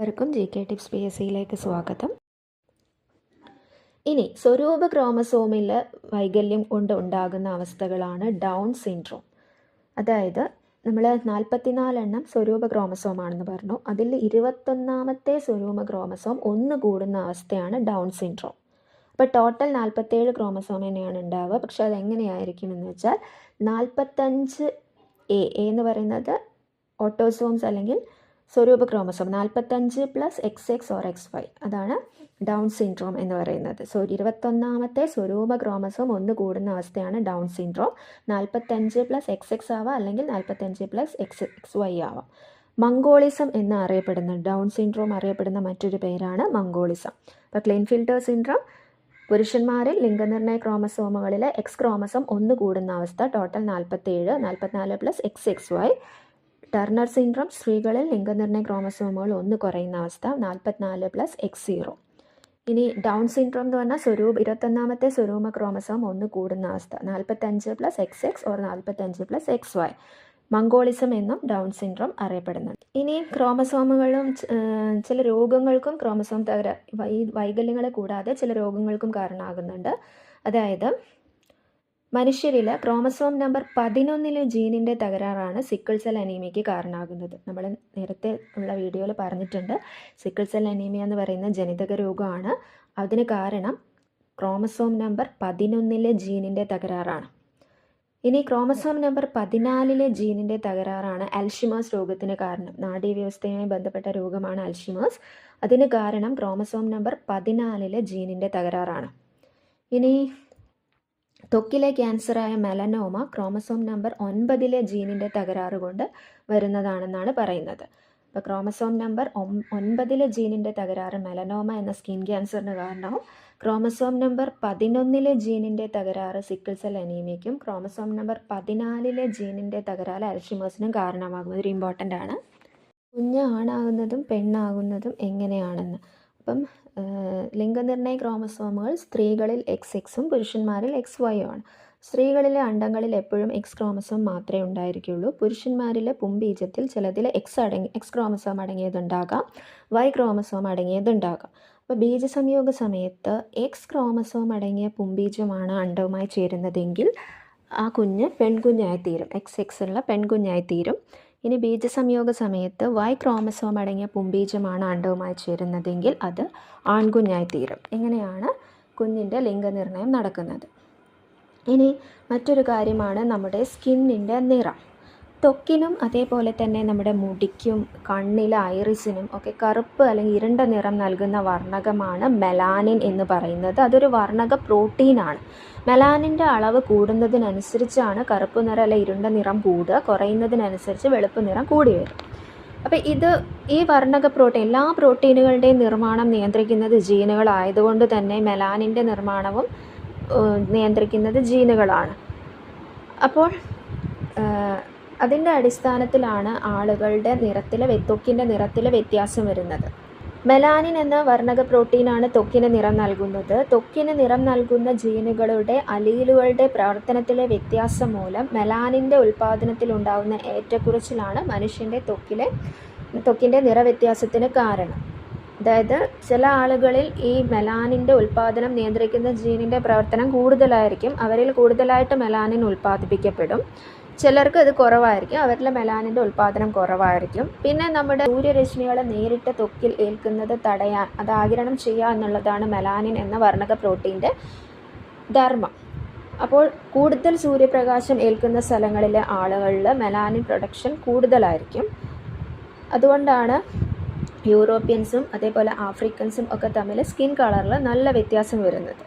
എല്ലാവർക്കും GK tips PSCയിലേക്ക് സ്വാഗതം. ഇനി സ്വരൂപ ക്രോമസോമിൽ വൈകല്യം കൊണ്ട് ഉണ്ടാകുന്ന അവസ്ഥകളാണ് ഡൗൺ സിൻഡ്രോം. അതായത് നമ്മൾ 44 സ്വരൂപ ക്രോമസോമാണെന്ന് പറഞ്ഞു. അതിൽ 21ാമത്തെ സ്വരൂപ ക്രോമസോം ഒന്ന് കൂടുന്ന അവസ്ഥയാണ് ഡൗൺ സിൻഡ്രോം. അപ്പോൾ ടോട്ടൽ 47 ക്രോമസോം തന്നെയാണ് ഉണ്ടാവുക. പക്ഷെ അതെങ്ങനെയായിരിക്കും എന്ന് വെച്ചാൽ 45A എന്ന് പറയുന്നത് ഓട്ടോസോംസ് അല്ലെങ്കിൽ സ്വരൂപ ക്രോമസോം 45 + XX or XY, അതാണ് ഡൗൺ സിൻഡ്രോം എന്ന് പറയുന്നത്. 21ാമത്തെ സ്വരൂപ ക്രോമസോം ഒന്ന് കൂടുന്ന അവസ്ഥയാണ് ഡൗൺ സിൻഡ്രോം. 45 + XX ആവാം, അല്ലെങ്കിൽ 45 + XY ആവാം. മംഗോളിസം എന്ന് അറിയപ്പെടുന്ന ഡൗൺ സിൻഡ്രോം അറിയപ്പെടുന്ന മറ്റൊരു പേരാണ് മംഗോളിസം. അപ്പോൾ ക്ലീൻഫിൽട്ടർ സിൻഡ്രോം പുരുഷന്മാരിൽ ലിംഗനിർണ്ണയ ക്രോമസോമുകളിലെ X ക്രോമസോം ഒന്ന് കൂടുന്ന അവസ്ഥ, ടോട്ടൽ 47, 44 + XXY. ടർണർ സിൻഡ്രോം സ്ത്രീകളിൽ ലിംഗനിർണ്ണയ ക്രോമസോമുകൾ ഒന്ന് കുറയുന്ന അവസ്ഥ, 44 + X0. ഇനി ഡൗൺ സിൻഡ്രോം എന്ന് പറഞ്ഞാൽ 21ാമത്തെ സ്വരൂപ ക്രോമസോം ഒന്ന് കൂടുന്ന അവസ്ഥ, 45 + XX or 45 + XY. മംഗോളിസം എന്നും ഡൗൺ സിൻഡ്രോം അറിയപ്പെടുന്നുണ്ട്. ഇനി ക്രോമസോമുകളും ചില രോഗങ്ങൾക്കും ക്രോമസോം വൈകല്യങ്ങളെ കൂടാതെ ചില രോഗങ്ങൾക്കും കാരണമാകുന്നുണ്ട്. അതായത് മനുഷ്യരിൽ ക്രോമസോം നമ്പർ 11 ജീനിൻ്റെ തകരാറാണ് സിക്കിൾ സെൽ അനീമിയയ്ക്ക് കാരണമാകുന്നത്. നമ്മൾ നേരത്തെ ഉള്ള വീഡിയോയിൽ പറഞ്ഞിട്ടുണ്ട്, സിക്കിൾ സെൽ അനീമിയ എന്ന് പറയുന്ന ജനിതക രോഗമാണ്. അതിന് കാരണം ക്രോമസോം നമ്പർ 11 ജീനിൻ്റെ തകരാറാണ്. ഇനി ക്രോമസോം നമ്പർ 14 ജീനിൻ്റെ തകരാറാണ് അൽഷിമേഴ്സ് രോഗത്തിന് കാരണം. നാഡീവ്യവസ്ഥയുമായി ബന്ധപ്പെട്ട രോഗമാണ് അൽഷിമേഴ്സ്. അതിന് കാരണം ക്രോമസോം നമ്പർ 14 ജീനിൻ്റെ തകരാറാണ്. ഇനി ത്വക്കിലെ ക്യാൻസറായ മെലനോമ ക്രോമസോം നമ്പർ 9 ജീനിൻ്റെ തകരാറ് കൊണ്ട് വരുന്നതാണെന്നാണ് പറയുന്നത്. അപ്പോൾ ക്രോമസോം നമ്പർ 9 ജീനിൻ്റെ തകരാറ് മെലനോമ എന്ന സ്കിൻ ക്യാൻസറിന് കാരണവും, ക്രോമസോം നമ്പർ 11 ജീനിൻ്റെ തകരാറ് സിക്കിൾ സെൽ അനീമിയയ്ക്കും, ക്രോമസോം നമ്പർ 14 ജീനിൻ്റെ തകരാറ് അൽഷിമേഴ്സിനും കാരണമാകുന്നത് ഒരു ഇമ്പോർട്ടൻ്റ് ആണ്. കുഞ്ഞ് ആണാകുന്നതും പെണ്ണാകുന്നതും എങ്ങനെയാണെന്ന്. അപ്പം ലിംഗനിർണ്ണയ ക്രോമസോമുകൾ സ്ത്രീകളിൽ XXും പുരുഷന്മാരിൽ XYയും ആണ്. സ്ത്രീകളിലെ അണ്ടങ്ങളിൽ എപ്പോഴും X ക്രോമസോം മാത്രമേ ഉണ്ടായിരിക്കുള്ളൂ. പുരുഷന്മാരിലെ പുംബീജത്തിൽ ചിലതിൽ X ക്രോമസോം അടങ്ങിയതുണ്ടാകാം, Y ക്രോമസോം അടങ്ങിയതുണ്ടാകാം. അപ്പോൾ ബീജസംയോഗ സമയത്ത് X ക്രോമസോം അടങ്ങിയ പുംബീജമാണ് അണ്ടവുമായി ചേരുന്നതെങ്കിൽ ആ കുഞ്ഞ് പെൺകുഞ്ഞായിത്തീരും, XX ഉള്ള പെൺകുഞ്ഞായിത്തീരും. ഇനി ബീജസംയോഗ സമയത്ത് Y ക്രോമസോം അടങ്ങിയ പുംബീജമാണ് അണ്ടവുമായി ചേരുന്നതെങ്കിൽ അത് ആൺകുഞ്ഞായിത്തീരും. ഇങ്ങനെയാണ് കുഞ്ഞിൻ്റെ ലിംഗനിർണ്ണയം നടക്കുന്നത്. ഇനി മറ്റൊരു കാര്യമാണ് നമ്മുടെ സ്കിന്നിൻ്റെ നിറം. ത്വക്കിനും അതേപോലെ തന്നെ നമ്മുടെ മുടിക്കും കണ്ണിലെ ഐറിസിനും ഒക്കെ കറുപ്പ് അല്ലെങ്കിൽ ഇരുണ്ട നിറം നൽകുന്ന വർണ്ണകമാണ് മെലാനിൻ എന്ന് പറയുന്നത്. അതൊരു വർണ്ണക പ്രോട്ടീനാണ്. മെലാനിൻ്റെ അളവ് കൂടുന്നതിനനുസരിച്ചാണ് കറുപ്പ് നിറം അല്ല ഇരുണ്ട നിറം കൂടുക, കുറയുന്നതിനനുസരിച്ച് വെളുപ്പ് നിറം കൂടി വരും. അപ്പോൾ ഈ വർണ്ണക പ്രോട്ടീൻ എല്ലാ പ്രോട്ടീനുകളുടെയും നിർമ്മാണം നിയന്ത്രിക്കുന്നത് ജീനുകളായതുകൊണ്ട് തന്നെ മെലാനിൻ്റെ നിർമ്മാണവും നിയന്ത്രിക്കുന്നത് ജീനുകളാണ്. അപ്പോൾ അതിൻ്റെ അടിസ്ഥാനത്തിലാണ് ആളുകളുടെ ത്വക്കിൻ്റെ നിറത്തിലെ വ്യത്യാസം വരുന്നത്. മെലാനിൻ എന്ന വർണ്ണക പ്രോട്ടീനാണ് ത്വക്കിന് നിറം നൽകുന്നത്. ത്വക്കിന് നിറം നൽകുന്ന ജീനുകളുടെ അലീലുകളുടെ പ്രവർത്തനത്തിലെ വ്യത്യാസം മൂലം മെലാനിൻ്റെ ഉൽപ്പാദനത്തിലുണ്ടാകുന്ന ഏറ്റക്കുറച്ചിലാണ് മനുഷ്യൻ്റെ ത്വക്കിൻ്റെ നിറവ്യത്യാസത്തിന് കാരണം. അതായത് ചില ആളുകളിൽ ഈ മെലാനിൻ്റെ ഉൽപ്പാദനം നിയന്ത്രിക്കുന്ന ജീനിൻ്റെ പ്രവർത്തനം കൂടുതലായിരിക്കും, അവരിൽ കൂടുതലായിട്ട് മെലാനിൻ ഉൽപ്പാദിപ്പിക്കപ്പെടും. ചിലർക്ക് അത് കുറവായിരിക്കും, അവരിലെ മെലാനിൻ്റെ ഉൽപ്പാദനം കുറവായിരിക്കും. പിന്നെ നമ്മുടെ സൂര്യരശ്മികളെ നേരിട്ട് ത്വക്കിൽ ഏൽക്കുന്നത് തടയാൻ, അത് ആഗിരണം ചെയ്യുക എന്നുള്ളതാണ് മെലാനിൻ എന്ന വർണ്ണക പ്രോട്ടീൻ്റെ ധർമ്മം. അപ്പോൾ കൂടുതൽ സൂര്യപ്രകാശം ഏൽക്കുന്ന സ്ഥലങ്ങളിലെ ആളുകളിൽ മെലാനിൻ പ്രൊഡക്ഷൻ കൂടുതലായിരിക്കും. അതുകൊണ്ടാണ് യൂറോപ്യൻസും അതേപോലെ ആഫ്രിക്കൻസും ഒക്കെ തമ്മിൽ സ്കിൻ കളറിൽ നല്ല വ്യത്യാസം വരുന്നത്.